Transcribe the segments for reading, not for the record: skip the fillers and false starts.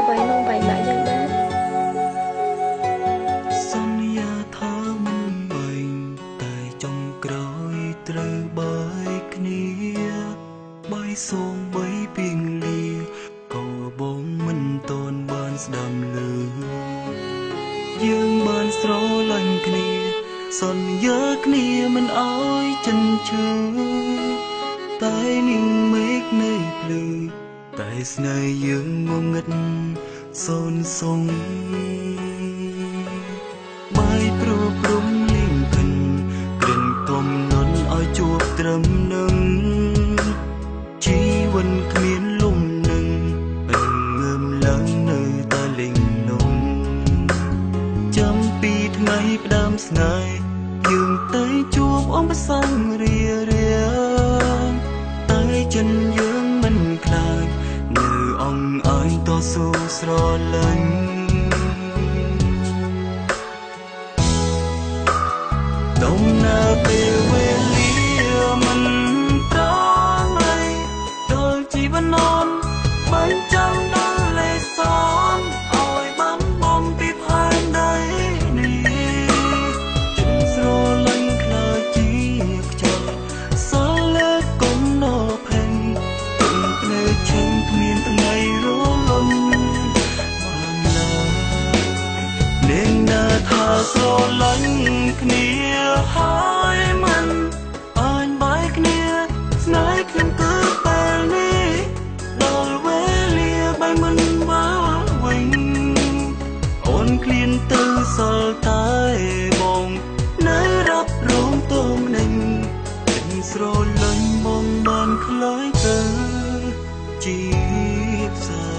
បីនងបែកបាក់យ៉ាងដែរសន្យាថាមិនបែកតែចុងក្រោយត្រូវបែកគ្នាបាយសងបីពីងលាក៏បងមិនតន់បានស្ដាប់ឮយើងបានស្រឡាញ់គ្នាសន្យាគ្នាមិនអោយចិនជឿតែនាងមេឃនៃភ្លឺតែស្នេហ៍យើងងងឹតសូនសងបាយព្រោះព្រំលៀងកិនក្រិនកំណត់ឲ្យជួបត្រឹមនឹងជីវិតគ្មានលំនឹងរងងើមឡើងនៅតែលេងនំចាំពីថ្ងៃផ្ដាំស្នេហ៍យើងទៅជួបអមផ្សងរារាតែចិនយើងមិនខ្លាចនៅអងអើយតស៊ូស្រលាញ់ដំណើរពេលវេលាមិនប្រងៃដល់ជីវននមិនចាំដល់លេសនឲ្យបំបំពីផែនដីនេះចិនស្រលាញ់ខ្លាចជាខ្យល់សល់លើកុំណោផេងទុំភ្នែកឆេងគ្មានថ្ងៃរលំបានឡើយនាងណាថាស្រលាញ់គ្នាហើយមិនអើញបាយគ្នាស្នេហ៍ខ្ញុំគឺពេលនេះដល់វេលាបែរមិនមកវិញអូនឃ្លានទៅសល់តែបងនៅរាប់រងទងនឹងចិត្តស្រលាញ់បងបានខ្លាយទៅជាផ្សេង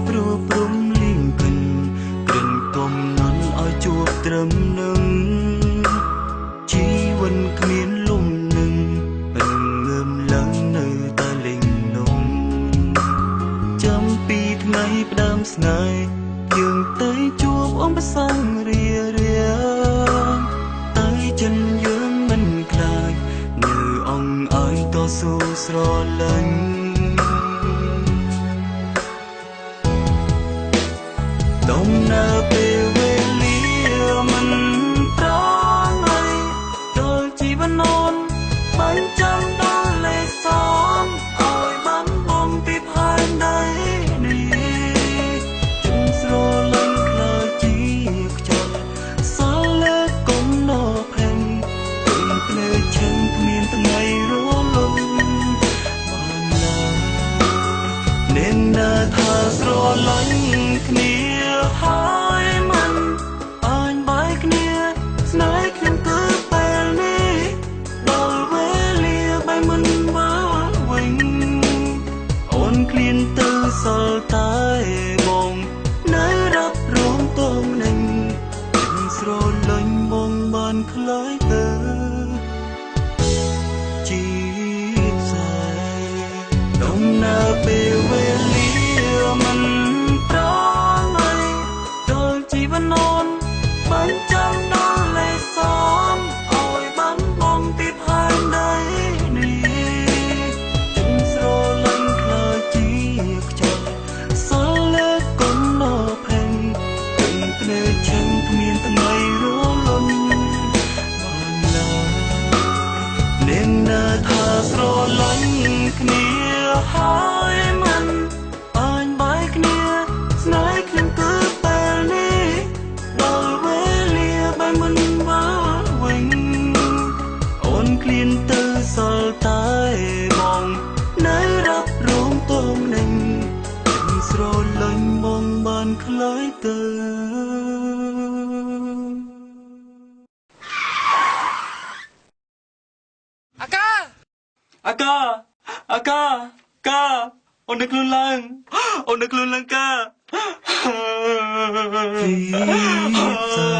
ព្រោះព្រំលៀងកិនក្រិនកំណត់ឲ្យជួបត្រឹមនឹងជីវិតគ្មានលំនឹងរងងើមឡើងនៅតែលេងនំចាំពីថ្ងៃផ្ដាំស្នេហ៍យើងទៅជួបអមផ្សងរារាតែចិនយើងមិនខ្លាចនៅអងអើយតស៊ូស្រលាញ់ដំណើរពេលវេលាមិនប្រងៃដល់ជីវននមិនចាំដល់លេសនឲ្យបំបំពីផែនដីនេះចិនស្រលាញ់ខ្លាចជាខ្យល់សល់លើកុំណោផេងទុំភ្នែកឆេងគ្មានថ្ងៃរលំបានឡើយនាងណាថាស្រលាញ់គ្នាហើយមិនអើញបាយគ្នាស្នេហ៍ខ្ញុំគឺពេលនេះដល់វេលាបែរមិនមកវិញអូនឃ្លានទៅសល់តែបងនៅរាប់រងទងនឹងចិត្តស្រលាញ់បងបានខ្លាយទៅជាផ្សេងដំណើរពេលវេលាមិនប្រងៃដល់ជីវននមិនចាំដល់លេសនឲ្យបំបំពីផែនដីនេះចិនស្រលាញ់ខ្លាចជាខ្យល់សល់លើកុំណោផេងទុំភ្នែកឆេងគ្មានថ្ងៃរលំបានឡើយនាងណាថាស្រលាញ់គ្នាហើយមិនអើញបាយគ្នាស្នេហ៍ខ្ញុំគឺពេលនេះដល់វេលាបែរមិនមកវិញអូនឃ្លានទៅសល់តែបងនៅរាប់រងទងនឹងចិត្តស្រលាញ់បងបានខ្លាយទៅអាកាអូននឹកខ្លួនឡើងកា Vì giờ